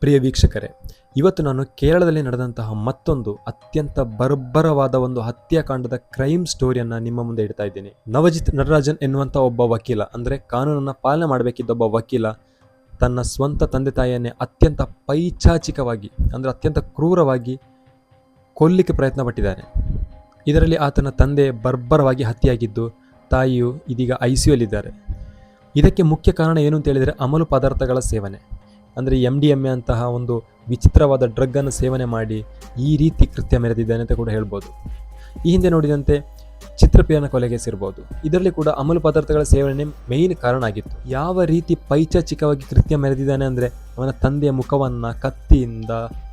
ಪ್ರಿಯ ವೀಕ್ಷಕರೇ, ಇವತ್ತು ನಾನು ಕೇರಳದಲ್ಲಿ ನಡೆದಂತಹ ಮತ್ತೊಂದು ಅತ್ಯಂತ ಬರ್ಬರವಾದ ಒಂದು ಹತ್ಯಾಕಾಂಡದ ಕ್ರೈಮ್ ಸ್ಟೋರಿಯನ್ನು ನಿಮ್ಮ ಮುಂದೆ ಇಡ್ತಾ ಇದ್ದೀನಿ. ನವಜಿತ್ ನಟರಾಜನ್ ಎನ್ನುವಂಥ ಒಬ್ಬ ವಕೀಲ, ಅಂದರೆ ಕಾನೂನನ್ನು ಪಾಲನೆ ಮಾಡಬೇಕಿದ್ದ ಒಬ್ಬ ವಕೀಲ, ತನ್ನ ಸ್ವಂತ ತಂದೆ ತಾಯಿಯನ್ನೇ ಅತ್ಯಂತ ಪೈಚಾಚಿಕವಾಗಿ, ಅಂದರೆ ಅತ್ಯಂತ ಕ್ರೂರವಾಗಿ ಕೊಲ್ಲಿಕ್ಕೆ ಪ್ರಯತ್ನ ಪಟ್ಟಿದ್ದಾನೆ. ಇದರಲ್ಲಿ ಆತನ ತಂದೆ ಬರ್ಬರವಾಗಿ ಹತ್ಯೆಯಾಗಿದ್ದು, ತಾಯಿಯು ಇದೀಗ ICU ಯಲ್ಲಿದ್ದಾರೆ. ಇದಕ್ಕೆ ಮುಖ್ಯ ಕಾರಣ ಏನು ಅಂತ ಹೇಳಿದರೆ ಅಮಲು ಪದಾರ್ಥಗಳ ಸೇವನೆ, ಅಂದರೆ MDMA ಅಂತಹ ಒಂದು ವಿಚಿತ್ರವಾದ ಡ್ರಗ್ಗನ್ನು ಸೇವನೆ ಮಾಡಿ ಈ ರೀತಿ ಕೃತ್ಯ ಮೆರೆದಿದ್ದಾನೆ ಅಂತ ಕೂಡ ಹೇಳ್ಬೋದು. ಈ ಹಿಂದೆ ನೋಡಿದಂತೆ ಚಿತ್ರಪ್ರಿಯನ ಕೊಲೆಗೆ ಸೇರ್ಬೋದು. ಇದರಲ್ಲಿ ಕೂಡ ಅಮಲು ಪದಾರ್ಥಗಳ ಸೇವನೆ ಮೇಯ್ನ್ ಕಾರಣ ಆಗಿತ್ತು. ಯಾವ ರೀತಿ ಪೈಚಾಚಿಕವಾಗಿ ಕೃತ್ಯ ಮೆರೆದಿದ್ದಾನೆ ಅಂದರೆ, ಅವನ ತಂದೆಯ ಮುಖವನ್ನು ಕತ್ತಿಯಿಂದ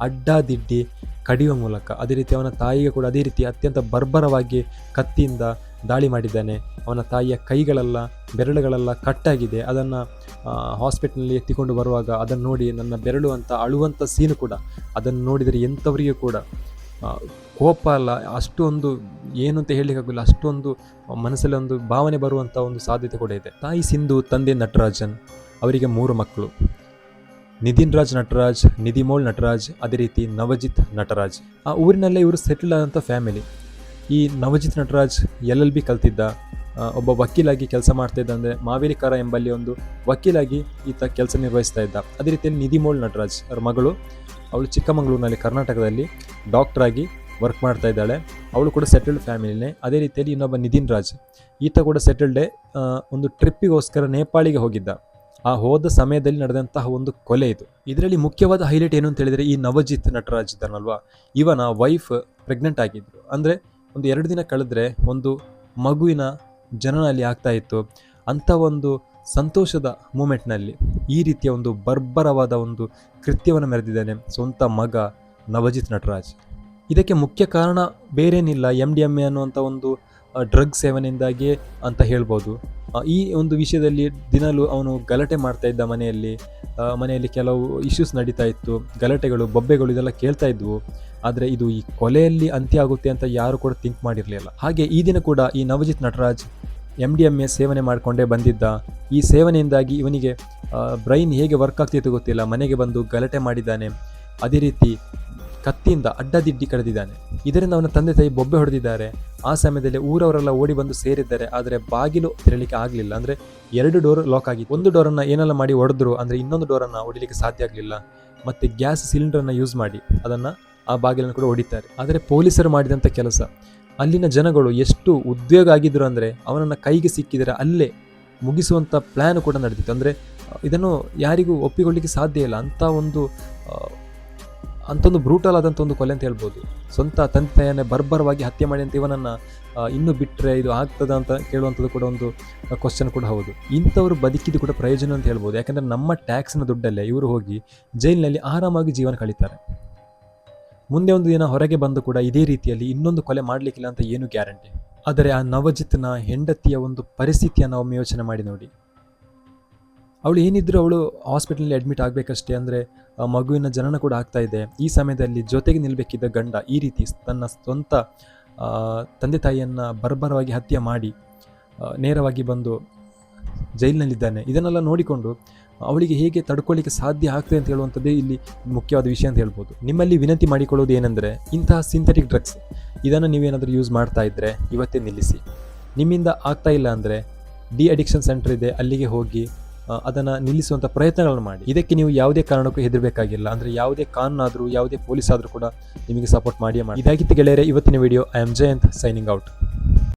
ಅಡ್ಡಾದಿಡ್ಡಿ ಕಡಿಯುವ ಮೂಲಕ, ಅದೇ ರೀತಿ ಅವನ ತಾಯಿಗೆ ಕೂಡ ಅದೇ ರೀತಿ ಅತ್ಯಂತ ಬರ್ಬರವಾಗಿ ಕತ್ತಿಯಿಂದ ದಾಳಿ ಮಾಡಿದ್ದಾನೆ. ಅವನ ತಾಯಿಯ ಕೈಗಳೆಲ್ಲ, ಬೆರಳುಗಳೆಲ್ಲ ಕಟ್ಟಾಗಿದೆ. ಅದನ್ನು ಹಾಸ್ಪಿಟಲ್ನಲ್ಲಿ ಎತ್ತಿಕೊಂಡು ಬರುವಾಗ ಅದನ್ನು ನೋಡಿ ನನ್ನ ಬೆರಳು ಅಂತ ಅಳುವಂಥ ಸೀನು ಕೂಡ, ಅದನ್ನು ನೋಡಿದರೆ ಎಂಥವರಿಗೂ ಕೂಡ ಕೋಪ ಅಲ್ಲ, ಅಷ್ಟೊಂದು ಏನು ಅಂತ ಹೇಳಲಿಕ್ಕಾಗಲ್ಲ, ಅಷ್ಟೊಂದು ಮನಸ್ಸಲ್ಲಿ ಒಂದು ಭಾವನೆ ಬರುವಂಥ ಒಂದು ಸಾಧ್ಯತೆ ಕೂಡ ಇದೆ. ತಾಯಿ ಸಿಂಧು, ತಂದೆ ನಟರಾಜನ್, ಅವರಿಗೆ 3 ಮಕ್ಕಳು: ನಿಧಿನ್ ರಾಜ್ ನಟರಾಜ್, ನಿಧಿಮೋಳ್ ನಟರಾಜ್, ಅದೇ ರೀತಿ ನವಜಿತ್ ನಟರಾಜ್. ಆ ಊರಿನಲ್ಲೇ ಇವರು ಸೆಟಲ್ ಆದಂಥ ಫ್ಯಾಮಿಲಿ. ಈ ನವಜಿತ್ ನಟರಾಜ್ LLB ಕಲ್ತಿದ್ದ, ಒಬ್ಬ ವಕೀಲಾಗಿ ಕೆಲಸ ಮಾಡ್ತಾಯಿದ್ದ. ಅಂದರೆ ಮಾವೇಲಿಕರ ಎಂಬಲ್ಲಿ ಒಂದು ವಕೀಲಾಗಿ ಈತ ಕೆಲಸ ನಿರ್ವಹಿಸ್ತಾ ಇದ್ದ. ಅದೇ ರೀತಿಯಲ್ಲಿ ನಿಧಿಮೋಳ್ ನಟರಾಜ್ ಅವರ ಮಗಳು, ಅವಳು ಚಿಕ್ಕಮಗಳೂರಿನಲ್ಲಿ ಕರ್ನಾಟಕದಲ್ಲಿ ಡಾಕ್ಟರ್ ಆಗಿ ವರ್ಕ್ ಮಾಡ್ತಾ ಇದ್ದಾಳೆ. ಅವಳು ಕೂಡ ಸೆಟಲ್ಡ್ ಫ್ಯಾಮಿಲಿನೇ. ಅದೇ ರೀತಿಯಲ್ಲಿ ಇನ್ನೊಬ್ಬ ನಿಧಿನ್ ರಾಜ್, ಈತ ಕೂಡ ಸೆಟಲ್ಡೇ. ಒಂದು ಟ್ರಿಪ್ಪಿಗೋಸ್ಕರ ನೇಪಾಳಿಗೆ ಹೋಗಿದ್ದ. ಆ ಹೋದ ಸಮಯದಲ್ಲಿ ನಡೆದಂತಹ ಒಂದು ಕೊಲೆ ಇದು. ಇದರಲ್ಲಿ ಮುಖ್ಯವಾದ ಹೈಲೈಟ್ ಏನು ಅಂತ ಹೇಳಿದರೆ, ಈ ನವಜಿತ್ ನಟರಾಜ್ ಇದ್ದಾನಲ್ವಾ, ಇವನ ವೈಫ್ ಪ್ರೆಗ್ನೆಂಟ್ ಆಗಿದ್ರು. ಅಂದರೆ ಒಂದು 2 ದಿನ ಕಳೆದ್ರೆ ಒಂದು ಮಗುವಿನ ಜನನ ಅಲ್ಲಿ ಆಗ್ತಾ ಇತ್ತು. ಅಂಥ ಒಂದು ಸಂತೋಷದ ಮೂಮೆಂಟ್ನಲ್ಲಿ ಈ ರೀತಿಯ ಒಂದು ಬರ್ಬರವಾದ ಒಂದು ಕೃತ್ಯವನ್ನು ಮೆರೆದಿದ್ದಾನೆ ಸ್ವಂತ ಮಗ ನವಜಿತ್ ನಟರಾಜ್. ಇದಕ್ಕೆ ಮುಖ್ಯ ಕಾರಣ ಬೇರೇನಿಲ್ಲ, MDMA ಅನ್ನುವಂಥ ಒಂದು ಡ್ರಗ್ ಸೇವನೆಯಿಂದಾಗಿ ಅಂತ ಹೇಳ್ಬೋದು. ಈ ಒಂದು ವಿಷಯದಲ್ಲಿ ದಿನಲೂ ಅವನು ಗಲಾಟೆ ಮಾಡ್ತಾ ಇದ್ದ. ಮನೆಯಲ್ಲಿ ಕೆಲವು ಇಶ್ಯೂಸ್ ನಡೀತಾ ಇತ್ತು, ಗಲಾಟೆಗಳು, ಬೊಬ್ಬೆಗಳು ಇದೆಲ್ಲ ಕೇಳ್ತಾ ಇದ್ವು. ಆದರೆ ಇದು ಈ ಕೊಲೆಯಲ್ಲಿ ಅಂತ್ಯ ಆಗುತ್ತೆ ಅಂತ ಯಾರು ಕೂಡ ಥಿಂಕ್ ಮಾಡಿರಲಿಲ್ಲ. ಹಾಗೆ ಈ ದಿನ ಕೂಡ ಈ ನವಜಿತ್ ನಟರಾಜ್ MDMA ಸೇವನೆ ಮಾಡಿಕೊಂಡೇ ಬಂದಿದ್ದ. ಈ ಸೇವನೆಯಿಂದಾಗಿ ಇವನಿಗೆ ಬ್ರೈನ್ ಹೇಗೆ ವರ್ಕ್ ಆಗ್ತಿತ್ತು ಗೊತ್ತಿಲ್ಲ, ಮನೆಗೆ ಬಂದು ಗಲಾಟೆ ಮಾಡಿದ್ದಾನೆ. ಅದೇ ರೀತಿ ಕತ್ತಿಯಿಂದ ಅಡ್ಡದಿಡ್ಡಿ ಕಳೆದಿದ್ದಾನೆ. ಇದರಿಂದ ಅವನ ತಂದೆ ತಾಯಿ ಬೊಬ್ಬೆ ಹೊಡೆದಿದ್ದಾರೆ. ಆ ಸಮಯದಲ್ಲಿ ಊರವರೆಲ್ಲ ಓಡಿ ಬಂದು ಸೇರಿದ್ದಾರೆ. ಆದರೆ ಬಾಗಿಲು ತೆರಳಿಕ್ಕೆ ಆಗಲಿಲ್ಲ. ಅಂದರೆ 2 ಡೋರ್ ಲಾಕ್ ಆಗಿತ್ತು. ಒಂದು ಡೋರನ್ನು ಏನೆಲ್ಲ ಮಾಡಿ ಹೊಡೆದ್ರು, ಅಂದರೆ ಇನ್ನೊಂದು ಡೋರನ್ನು ಹೊಡಿಲಿಕ್ಕೆ ಸಾಧ್ಯ ಆಗಲಿಲ್ಲ. ಮತ್ತು ಗ್ಯಾಸ್ ಸಿಲಿಂಡರನ್ನು ಯೂಸ್ ಮಾಡಿ ಅದನ್ನು, ಆ ಬಾಗಿಲನ್ನು ಕೂಡ ಹೊಡಿತಾರೆ. ಆದರೆ ಪೊಲೀಸರು ಮಾಡಿದಂಥ ಕೆಲಸ, ಅಲ್ಲಿನ ಜನಗಳು ಎಷ್ಟು ಉದ್ವೇಗ ಆಗಿದ್ರು ಅಂದರೆ, ಅವನನ್ನು ಕೈಗೆ ಸಿಕ್ಕಿದರೆ ಅಲ್ಲೇ ಮುಗಿಸುವಂಥ ಪ್ಲ್ಯಾನ್ ಕೂಡ ನಡೆದಿತ್ತು. ಅಂದರೆ ಇದನ್ನು ಯಾರಿಗೂ ಒಪ್ಪಿಕೊಳ್ಳಿಕ್ಕೆ ಸಾಧ್ಯ ಇಲ್ಲ. ಅಂಥೊಂದು ಬ್ರೂಟಲ್ ಆದಂಥ ಒಂದು ಕೊಲೆ ಅಂತ ಹೇಳ್ಬೋದು. ಸ್ವಂತ ತಂದೆ ತಾಯಿಯನ್ನೇ ಬರ್ಬರವಾಗಿ ಹತ್ಯೆ ಮಾಡಿ ಅಂತ ಇವನನ್ನು ಇನ್ನೂ ಬಿಟ್ಟರೆ ಇದು ಆಗ್ತದ ಅಂತ ಕೇಳುವಂಥದ್ದು ಕೂಡ ಒಂದು ಕ್ವಶನ್ ಕೂಡ ಹೌದು. ಇಂಥವ್ರು ಬದುಕಿದ್ದು ಕೂಡ ಪ್ರಯೋಜನ ಅಂತ ಹೇಳ್ಬೋದು. ಯಾಕಂದರೆ ನಮ್ಮ ಟ್ಯಾಕ್ಸ್ನ ದುಡ್ಡಲ್ಲೇ ಇವರು ಹೋಗಿ ಜೈಲಿನಲ್ಲಿ ಆರಾಮಾಗಿ ಜೀವನ ಕಳೀತಾರೆ. ಮುಂದೆ ಒಂದು ದಿನ ಹೊರಗೆ ಬಂದು ಕೂಡ ಇದೇ ರೀತಿಯಲ್ಲಿ ಇನ್ನೊಂದು ಕೊಲೆ ಮಾಡಲಿಕ್ಕಿಲ್ಲ ಅಂತ ಏನು ಗ್ಯಾರಂಟಿ. ಆದರೆ ಆ ನವಜಿತ್ನ ಹೆಂಡತಿಯ ಒಂದು ಪರಿಸ್ಥಿತಿಯನ್ನು ಒಮ್ಮೆ ಯೋಚನೆ ಮಾಡಿ ನೋಡಿ. ಅವಳು ಏನಿದ್ರು ಅವಳು ಹಾಸ್ಪಿಟಲ್ನಲ್ಲಿ ಅಡ್ಮಿಟ್ ಆಗಬೇಕಷ್ಟೇ. ಅಂದರೆ ಮಗುವಿನ ಜನನ ಕೂಡ ಆಗ್ತಾ ಇದೆ. ಈ ಸಮಯದಲ್ಲಿ ಜೊತೆಗೆ ನಿಲ್ಲಬೇಕಿದ್ದ ಗಂಡ ಈ ರೀತಿ ತನ್ನ ಸ್ವಂತ ತಂದೆ ತಾಯಿಯನ್ನು ಬರ್ಬರವಾಗಿ ಹತ್ಯೆ ಮಾಡಿ ನೇರವಾಗಿ ಬಂದು ಜೈಲಿನಲ್ಲಿದ್ದಾನೆ. ಇದನ್ನೆಲ್ಲ ನೋಡಿಕೊಂಡು ಅವಳಿಗೆ ಹೇಗೆ ತಡ್ಕೊಳ್ಳಿಕ್ಕೆ ಸಾಧ್ಯ ಆಗ್ತದೆ ಅಂತ ಹೇಳುವಂಥದ್ದೇ ಇಲ್ಲಿ ಮುಖ್ಯವಾದ ವಿಷಯ ಅಂತ ಹೇಳ್ಬೋದು. ನಿಮ್ಮಲ್ಲಿ ವಿನಂತಿ ಮಾಡಿಕೊಳ್ಳೋದು ಏನೆಂದರೆ, ಇಂತಹ ಸಿಂಥೆಟಿಕ್ ಡ್ರಗ್ಸ್ ಇದನ್ನು ನೀವೇನಾದರೂ ಯೂಸ್ ಮಾಡ್ತಾ ಇದ್ದರೆ ಇವತ್ತೇ ನಿಲ್ಲಿಸಿ. ನಿಮ್ಮಿಂದ ಆಗ್ತಾ ಇಲ್ಲ ಅಂದರೆ ಡಿ ಅಡಿಕ್ಷನ್ ಸೆಂಟರ್ ಇದೆ, ಅಲ್ಲಿಗೆ ಹೋಗಿ ಅದನ್ನು ನಿಲ್ಲಿಸುವಂಥ ಪ್ರಯತ್ನಗಳನ್ನು ಮಾಡಿ. ಇದಕ್ಕೆ ನೀವು ಯಾವುದೇ ಕಾರಣಕ್ಕೂ ಹೆದರಬೇಕಾಗಿಲ್ಲ. ಅಂದರೆ ಯಾವುದೇ ಕಾನೂನಾದರೂ, ಯಾವುದೇ ಪೊಲೀಸ್ ಆದರೂ ಕೂಡ ನಿಮಗೆ ಸಪೋರ್ಟ್ ಮಾಡಿಯೇ ಮಾಡಿ. ಇದಾಗಿತ್ತು ಗೆಳೆಯರೆ ಇವತ್ತಿನ video. I am Jayant, signing out.